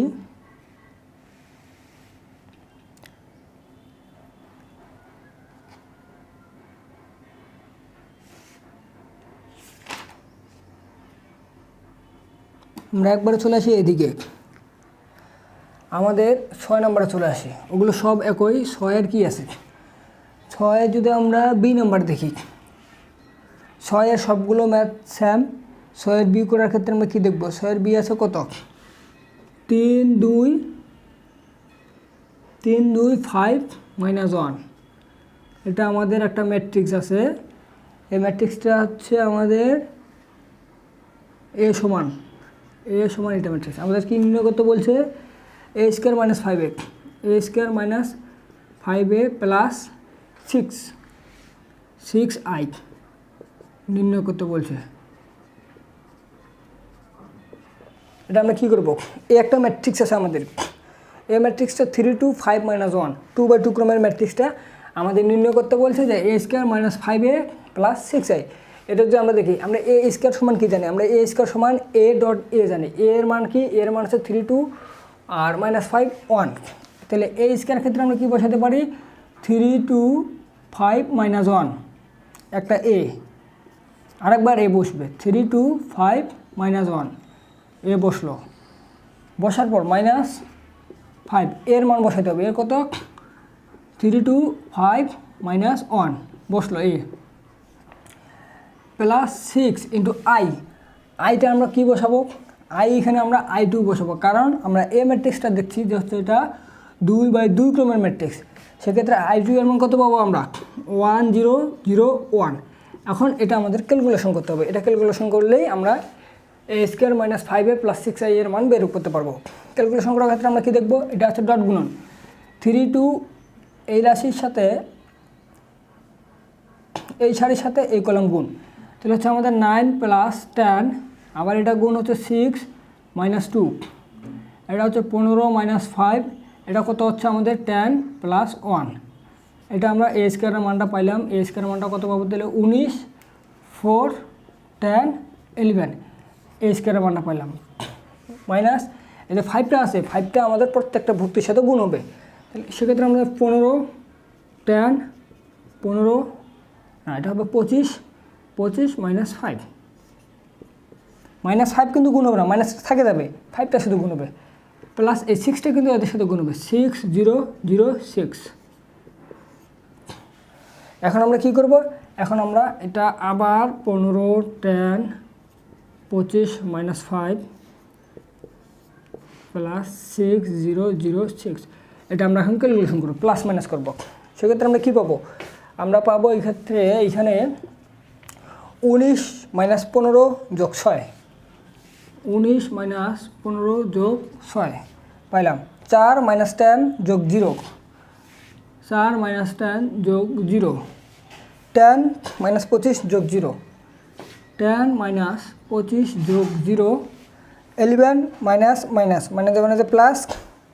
এদিকে, আমাদের 6 নম্বরে চলে আসি। ওগুলো সব একই, 6-এর কি আছে, 6-এর যদি আমরা বি নাম্বার দেখি, 6-এর সবগুলো ম্যাথ সেম। 6-এর বি করার ক্ষেত্রে আমরা কী দেখবো, 6-এর বি আছে কত, 3 2 5 -1। এটা আমাদের একটা ম্যাট্রিক্স আছে, এই ম্যাট্রিক্সটা হচ্ছে আমাদের এ সমান এটা ম্যাট্রিক্স। আমাদের কি নির্ণয় করতে বলছে, a² - 5a, a² - 5a plus 6i নির্ণয় করতে বলছে। এটা আমরা কী করবো, এই একটা ম্যাট্রিক্স আছে আমাদের, এই ম্যাট্রিক্সটা 3 2 5 -1 2/2 ক্রমের ম্যাট্রিক্সটা আমাদের নির্ণয় করতে বলছে যে a² - 5a প্লাস 6i। এটা যদি আমরা দেখি, আমরা a² সমান কী জানি, আমরা a² সমান a.a জানি। a এর মান কি, a এর মান হচ্ছে 3 2 আর -5 1। তাহলে a² ক্ষেত্রে আমরা কী বসাতে পারি, 3 2 5 -1 একটা a, আরেকবার a বসবে, 3 2 5 -1 এ বসলো, বসার পর -5 এর মান বসাতে হবে, এর কত 3 2 5 -1 বসলো এ, প্লাস 6 ইন্টু আইটা আমরা কী বসাবো, এখানে আমরা I2 বসাবো, কারণ আমরা এ ম্যাট্রিক্সটা দেখছি যে হচ্ছে এটা 2/2 ক্রমের ম্যাট্রিক্স। সেক্ষেত্রে I2 এর মান কত পাবো আমরা, 1 0 0 1। এখন এটা আমাদের ক্যালকুলেশন করতে হবে, এটা ক্যালকুলেশন করলেই আমরা a² - 5a প্লাস 6i এর মান বের করতে পারবো। ক্যালকুলেশন করার ক্ষেত্রে আমরা কী দেখবো, এটা হচ্ছে ডট গুণন, 3 2 এই রাশির সাথে এই সারির সাথে এই কলম গুণ, তাহলে হচ্ছে আমাদের 9 + 10, আবার এটা গুণ হচ্ছে 6 - 2, এটা হচ্ছে 15 - 5, এটা কত হচ্ছে আমাদের 10 + 1। এটা আমরা a² এর মানটা পাইলাম, a² এর মানটা কত পাবো, তাহলে 19 4 10 11 a² এর মানটা পাইলাম, মাইনাস এই যে 5টা আছে, 5টা আমাদের প্রত্যেকটা ভর্তির সাথে গুণ হবে। তাহলে সেক্ষেত্রে আমরা 15 10 15 না, এটা হবে 25, 25 মাইনাস 5, মাইনাস 5 কিন্তু গুণ হবে না, মাইনাস থাকে যাবে, 5টা শুধু গুণ হবে, প্লাস এই 6টা কিন্তু এদের সাথে গুণ হবে, 6 0 0 6। এখন আমরা কি করব, এখন আমরা এটা আবার 15 10 25 মাইনাস 5 প্লাস 6 0 0 6, এটা আমরা এখন ক্যালকুলেশন করব, প্লাস মাইনাস করব। সেক্ষেত্রে আমরা কী পাবো, আমরা পাবো এই ক্ষেত্রে এইখানে 19 মাইনাস 15 যোগ 6, 19 মাইনাস 15 যোগ 6 পাইলাম 4 মাইনাস 10 যোগ 0, 4 মাইনাস 10 যোগ 0, 10 মাইনাস 25 যোগ 0, 10 মাইনাস 25 যোগ 0, 11 মাইনাস মাইনাস মানে প্লাস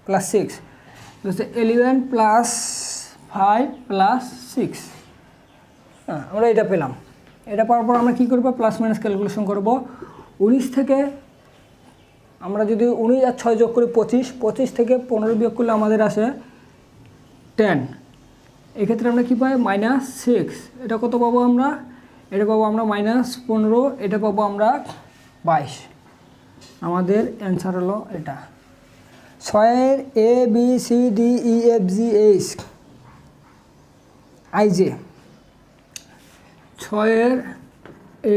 প্লাস 6, 11 প্লাস 5 প্লাস 6, হ্যাঁ আমরা এটা পেলাম। এটা পাওয়ার পর আমরা কী করবো, প্লাস মাইনাস ক্যালকুলেশন করব। 19 থেকে আমরা যদি 19 আর 6 যোগ করি 25, 25 থেকে 15 বিয়োগ করলে আমাদের আসে 10, এক্ষেত্রে আমরা কী পাই মাইনাস 6, এটা কত পাবো আমরা, এটা পাবো আমরা মাইনাস 15, এটা পাবো আমরা 22, আমাদের অ্যান্সার হলো এটা। 6-এর A B C D E F G H I J, 6-এর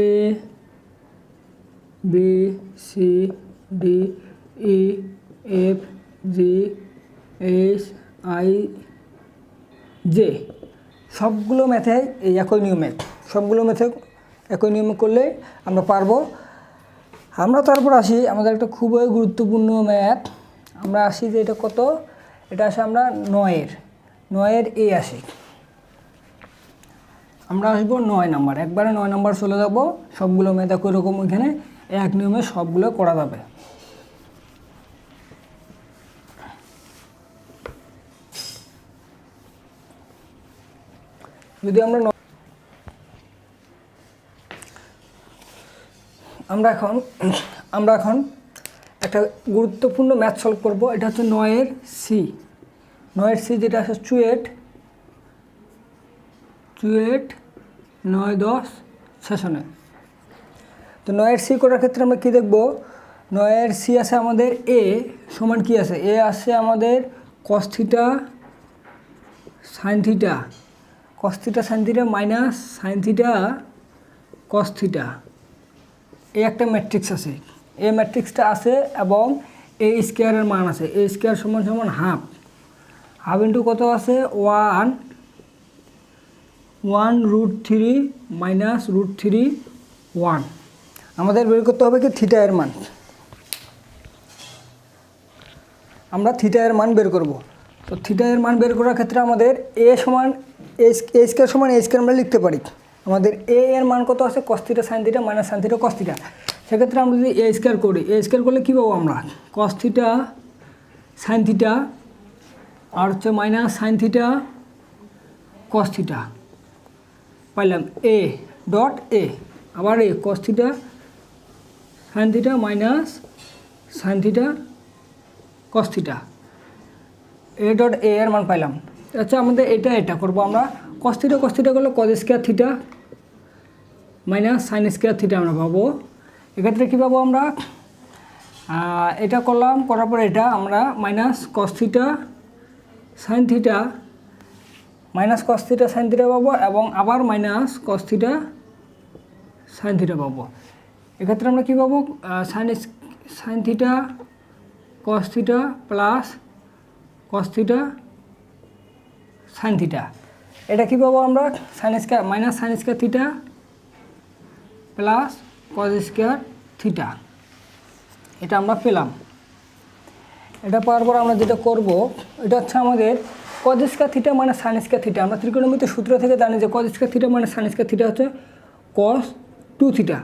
A B C D E F G H I J সবগুলো ম্যাথে এই একই নিয়মে, সবগুলো ম্যাথে একই নিয়মে করলে আমরা পারবো। আমরা তারপর আসি আমাদের একটা খুবই গুরুত্বপূর্ণ ম্যাথ, আমরা আসি যে এটা কত, এটা আসে আমরা 9-এর এ আসি, আমরা আসবো 9 নাম্বার, একবারে 9 নাম্বার চলে যাব, সবগুলো ম্যাথ একই রকম, ওইখানে এক নিয়মে সবগুলো করা যাবে। যদি আমরা এখন একটা গুরুত্বপূর্ণ ম্যাথ সলভ করব। এটা হচ্ছে 9-এর সি, 9-এর সি যেটা আছে 28 9 10 সেশনে। তো 9-এর সি করার ক্ষেত্রে আমরা কী দেখব, 9-এর সি আছে আমাদের এ সমান কি আছে, এ আছে আমাদের cos theta sin theta, cos theta sin theta minus sin theta cos theta, এই একটা ম্যাট্রিক্স আছে, এই ম্যাট্রিক্সটা আছে এবং এ স্কোয়ারের মান আছে, এ স্কোয়ার সমান সমান হাফ, হাফ ইন্টু কত আছে 1 √3 মাইনাস √3 1, আমাদের বের করতে হবে কি থিটা এর মান, আমরা থিটা এর মান বের করব। তো থিটা এর মান বের করার ক্ষেত্রে আমাদের এ সমান এ স্কোয়ার সমান এ স্কোয়ার আমরা লিখতে পারি, আমাদের এ এর মান কত আছে cos theta sin theta minus sin theta cos theta, সেক্ষেত্রে আমরা যদি এ স্কোয়ার করি, এ স্কোয়ার করলে কী পাবো আমরা cos থিটা sin থিটা আর হচ্ছে minus sin theta cos theta পাইলাম, এ ডট এ, আবার এ cos theta sin theta minus sin theta cos theta, A dot A এর মান পাইলাম। আচ্ছা আমাদের এটা করবো আমরা, cos থিটা করলে cos square theta minus sin square theta আমরা পাবো। এক্ষেত্রে কী পাবো আমরা, এটা করলাম, করার পর এটা আমরা minus cos theta sin theta minus cos theta sin theta পাবো এবং আবার minus cos theta sin theta পাবো। এক্ষেত্রে আমরা কী পাবো, sin theta cos theta plus cos theta sin theta, এটা কী পাবো আমরা sin square minus sin square theta plus cos square theta, এটা আমরা পেলাম। এটা পাওয়ার পর আমরা যেটা করব, এটা হচ্ছে আমাদের cos স্কোয়ার থিটা মানে sin স্কোয়ার থিটা, আমরা ত্রিকোণমিতির সূত্র থেকে জানি যে cos স্কোয়ার থিটা মানে sin স্কোয়ার থিটা হচ্ছে cos 2 থিটা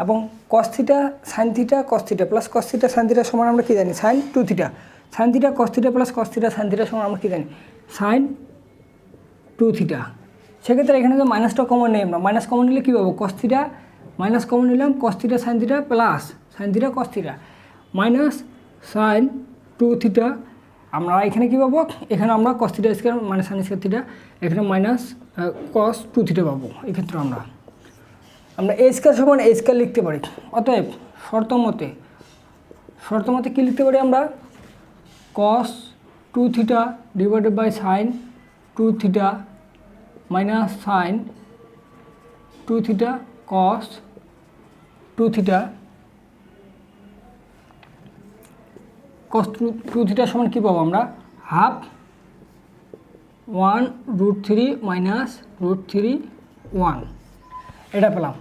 এবং cos theta sin theta cos theta plus cos theta sin theta সমান আমরা কী জানি sin 2 theta, sin theta cos theta plus cos theta sin theta সমান আমরা কী জানি sin 2 থিটা। সেক্ষেত্রে এখানে যে মাইনাসটা কমন নেই, আমরা মাইনাস কমন নিলে কী পাবো, cos থিটা মাইনাস কমন নিলাম cos theta sin theta plus sin theta cos theta minus sin 2 theta, আমরা এখানে কী পাবো, এখানে আমরা cos থিটা স্কোয়ার মানে sin স্কোয়ার থিটা, এখানে মাইনাস কস 2 থিটা পাবো। এক্ষেত্রে আমরা এ স্কয়ার সমান এ স্কয়ার লিখতে পারি। অতএব শর্ত মতে কী লিখতে পারি আমরা? Cos 2 theta divided by sine 2 theta minus sine 2 theta cos 2 theta cos 2 theta সমান কী পাবো আমরা? হাফ 1√3 মাইনাস √3 1 এটা পেলাম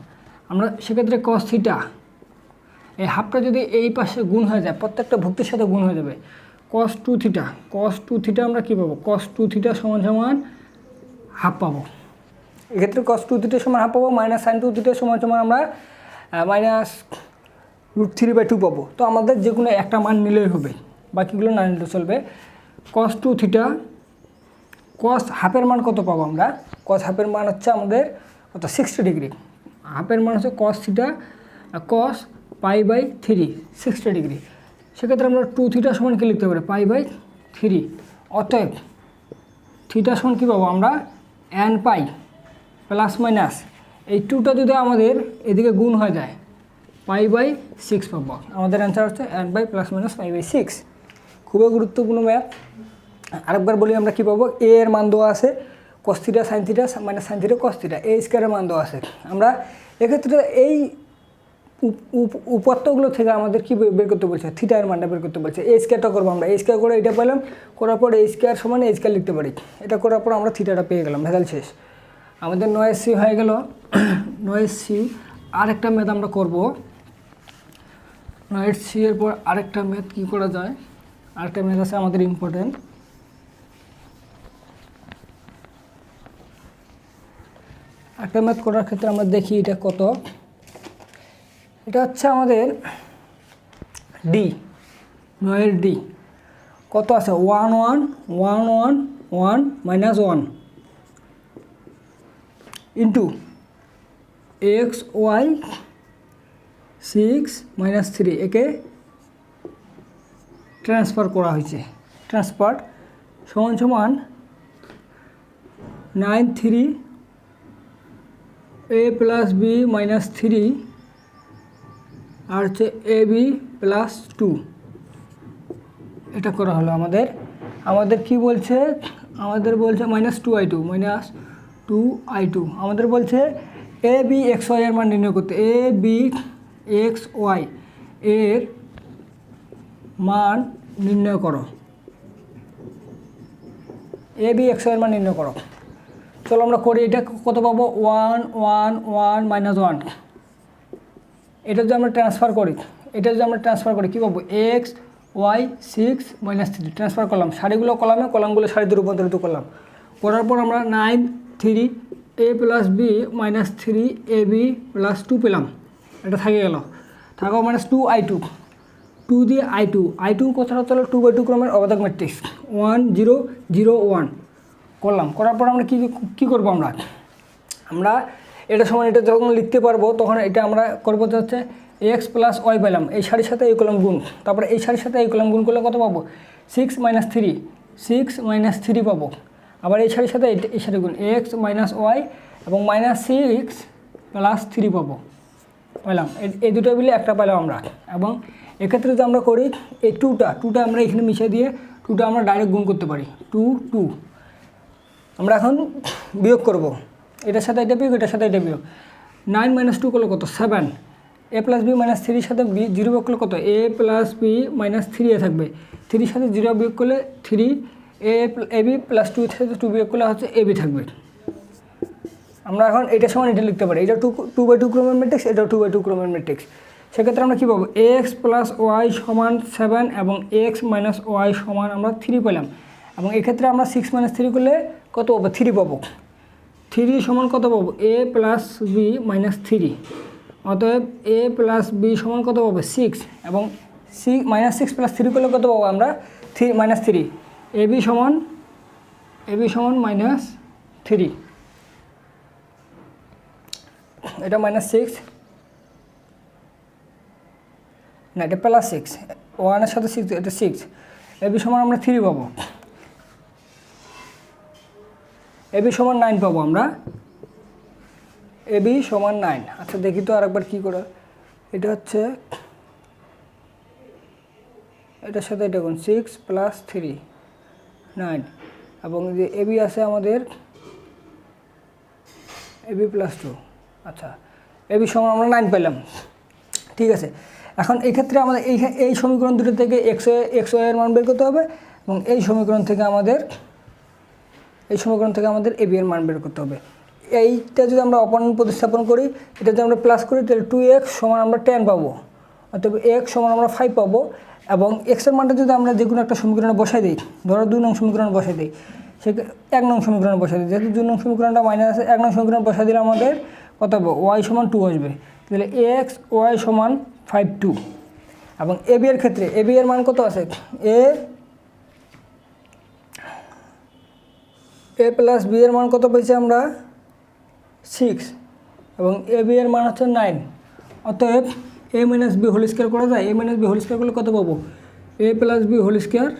আমরা। সেক্ষেত্রে কস থিটা এই হাফটা যদি এই পাশে গুণ হয়ে যায়, প্রত্যেকটা ভুক্তির সাথে গুণ হয়ে যাবে। কস 2 থিটা আমরা কী পাবো? কস 2 থিটা সমান হাফ পাবো। এক্ষেত্রে কস 2 থিটা সমান হাফ পাবো। মাইনাস সাইন 2 থিটা সমান আমরা মাইনাস √3/2 পাবো। তো আমাদের যে কোনো একটা মান নিলেই হবে, বাকিগুলো না নিলে চলবে। কস 2 থিটা কস হাফের মান কত পাবো আমরা? কস হাফের মান হচ্ছে আমাদের কত? 60 ডিগ্রি। হাফের মান হচ্ছে কস থিটা কস π/3 60 ডিগ্রি। সেক্ষেত্রে আমরা 2 থিটা সমান কী লিখতে পারি? π/3। অতএব থিটা সমান কী পাবো আমরা? n পাই প্লাস মাইনাস এই 2টা যদি আমাদের এদিকে গুণ হয়ে যায় π/6 পাবো। আমাদের অ্যান্সার হচ্ছে n বাই প্লাস মাইনাস π/6। খুবই গুরুত্বপূর্ণ ম্যাথ। আরেকবার বলি, আমরা কী পাবো? এ এর মান দেওয়া আছে cos theta sine theta minus sine theta cos theta, A স্কয়ারের মান দেওয়া আছে। আমরা এক্ষেত্রে এই উপাত্তগুলো থেকে আমাদের কী বের করতে বলছে? থিটা এর মানটা বের করতে বলছে। এ স্কয়ারটা করবো আমরা। এ স্কয়ার করে এটা পেলাম, করার পর এ স্কয়ার সমান এ স্কয়ার লিখতে পারি। এটা করার পর আমরা থিটাটা পেয়ে গেলাম। ভেজাল শেষ। আমাদের 9C হয়ে গেল। 9C আরেকটা ম্যাথ আমরা করব। 9C এর পর আরেকটা ম্যাথ কী করা যায়? আরেকটা ম্যাথ আছে আমাদের ইম্পর্টেন্ট। একটা ম্যাথ করার ক্ষেত্রে আমরা দেখি এটা কত। এটা হচ্ছে আমাদের ডি, 9 ডি কত আছে? 1 1 1 1 1 minus 1 into x y 6 minus 3 একে ট্রান্সফার করা হয়েছে। ট্রান্সফার সমান 9 3 a প্লাস বি মাইনাস 3 আর হচ্ছে এ বি প্লাস 2 এটা করা হলো। আমাদের কি বলছে? আমাদের বলছে -2i2 -2i2। আমাদের বলছে এ বি এক্স ওয়াই এর মান নির্ণয় করতে। এ বি এক্স ওয়াই এর মান নির্ণয় করো। এ বি এক্স ওয়াই এর মান নির্ণয় করো। চলো আমরা করি। এটা কত পাবো? 1 1 1 মাইনাস 1। এটা যদি আমরা ট্রান্সফার করি কী পাবো? এক্স ওয়াই 6 মাইনাস 3 ট্রান্সফার করলাম। সারিগুলো কলামে, কলামগুলো সারিতে রূপান্তরিত করলাম। করার পর আমরা 9 3 a plus b minus 3 a b plus 2 পেলাম। এটা থাকে গেল। থাকা -2i2 2 দিয়ে i2 কথাটা হলো 2/2 ক্রমের অবাধক ম্যাট্রিক্স 1 0 0 1 করলাম। করার পর আমরা কী করবো? আমরা এটা সমান এটা যখন লিখতে পারবো তখন এটা আমরা করবো হচ্ছে এক্স প্লাস ওয়াই পেলাম। এই সারির সাথে এই কলাম গুণ, তারপরে এই সারির সাথে এই কলাম গুণ করলে কত পাবো? 6 মাইনাস 3 পাবো। আবার এই সারির সাথে এই সারি গুণ এক্স মাইনাস ওয়াই এবং -6 প্লাস 3 পাবো। পেলাম এই দুটো মিলে একটা পেলাম আমরা। এবং এক্ষেত্রে যদি আমরা করি এই টুটা আমরা এখানে মিশিয়ে দিয়ে 2টা আমরা ডাইরেক্ট গুণ করতে পারি। 2 আমরা এখন বিয়োগ করব। এটার সাথে এটা বিয়োগ, এটার সাথে এটা বিয়োগ। 9 - 2 করলে কত? 7। a প্লাস বি মাইনাস 3 সাথে বি 0 বিয়োগ করলে কত? a প্লাস বি মাইনাস 3 থাকবে। 3 সাথে 0 বিয়োগ করলে 3 এ বি প্লাস 2 সাথে 2 বিয়োগ করলে হচ্ছে এ বি থাকবে। আমরা এখন এটা সমান এটা লিখতে পারি। এটা 2/2 ক্রমের ম্যাট্রিক্স, এটাও 2/2 ক্রমের ম্যাট্রিক্স। সেক্ষেত্রে আমরা কী পাবো? এক্স প্লাস ওয়াই সমান 7 এবং এক্স মাইনাস ওয়াই সমান আমরা 3 পেলাম। এবং এক্ষেত্রে আমরা 6 - 3 করলে কত পাবো? 3 পাবো। 3 সমান কত পাবো? a plus b minus 3। অতএব a প্লাস বি সমান কত পাবো? 6 এবং -6 প্লাস 3 করলে কত পাবো আমরা? -3। এ বি সমান -3। এটা -6 না, এটা +6। 1 সাথে 6, এটা 6। এ বি সমান আমরা 3 পাবো। এবি সমান 9 পাবো আমরা, এবি সমান 9। আচ্ছা দেখি তো আরেকবার কী করে, এটা হচ্ছে এটার সাথে এটা কোন 6 + 3 9, এবং যে এবি আছে আমাদের এবি +2। আচ্ছা এবি সমান আমরা 9 পেলাম, ঠিক আছে। এখন এই ক্ষেত্রে আমাদের এই সমীকরণ দুটো থেকে এক্স ওয়াই এর মান বের করতে হবে, এবং এই সমীকরণ থেকে আমাদের এবি এর মান বের করতে হবে। এইটা যদি আমরা অপূর্ণাঙ্ক প্রতিস্থাপন করি, এটা যদি আমরা প্লাস করি তাহলে 2x সমান আমরা 10 পাবো, অতএব x সমান আমরা 5 পাবো। এবং x এর মানটা যদি আমরা যে কোনো একটা সমীকরণে বসাই দিই, ধরো 2 নং সমীকরণে বসাই দিই, সে 1 নং সমীকরণে বসাই দিই, যেহেতু 2 নং সমীকরণটা মাইনাস আছে, 1 নং সমীকরণে বসাই দিলে আমাদের কত হবে, y সমান 2 আসবে, তাহলে x y সমান 5 2। এবং এবি এর ক্ষেত্রে এবি এর মান কত আছে, a প্লাস বি এর মান কত পেয়েছি আমরা 6, এবং এ বি এর মান হচ্ছে 9। অতএব a minus b whole square করা যায়, a minus b whole square করলে কত পাবো, a plus b whole square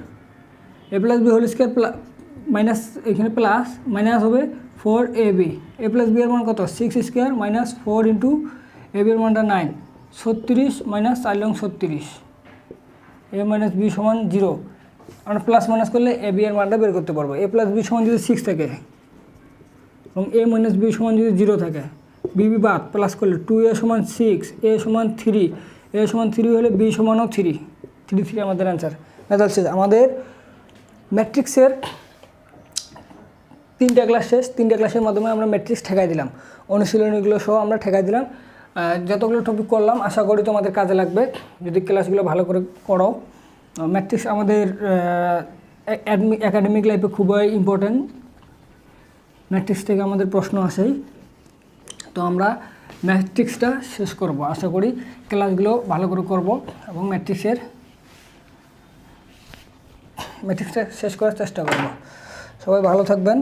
minus এখানে প্লাস মাইনাস হবে 4ab, a প্লাস বি এর মান কত 6 square minus 4 into a b এর মানটা 9, 36 মাইনাস 4 লং 36, a মাইনাস বি সমান 0। আমরা প্লাস মাইনাস করলে এ বি এর মানটা বের করতে পারবো। a প্লাস বি সমান যদি 6 থাকে এবং a মাইনাস বি সমান যদি 0 থাকে, বি বাদ প্লাস করলে 2a সমান 6, a সমান 3, a সমান 3 হলে b সমানও 3 আমাদের অ্যান্সার। মেথড শেষ। আমাদের ম্যাট্রিক্সের 3টা ক্লাস শেষ। 3টা ক্লাসের মাধ্যমে আমরা ম্যাট্রিক্স ঠেকাই দিলাম, অনুশীলনীগুলো সহ আমরা ঠেকাই দিলাম। যতগুলো টপিক করলাম আশা করি তোমাদের কাজে লাগবে যদি ক্লাসগুলো ভালো করে করো। ম্যাট্রিক্স আমাদের একাডেমিক লাইফে খুবই ইম্পর্ট্যান্ট, ম্যাট্রিক্স থেকে আমাদের প্রশ্ন আসেই। তো আমরা ম্যাট্রিক্সটা শেষ করব, আশা করি ক্লাসগুলো ভালো করে করব এবং ম্যাট্রিক্সটা শেষ করার চেষ্টা করব। সবাই ভালো থাকবেন।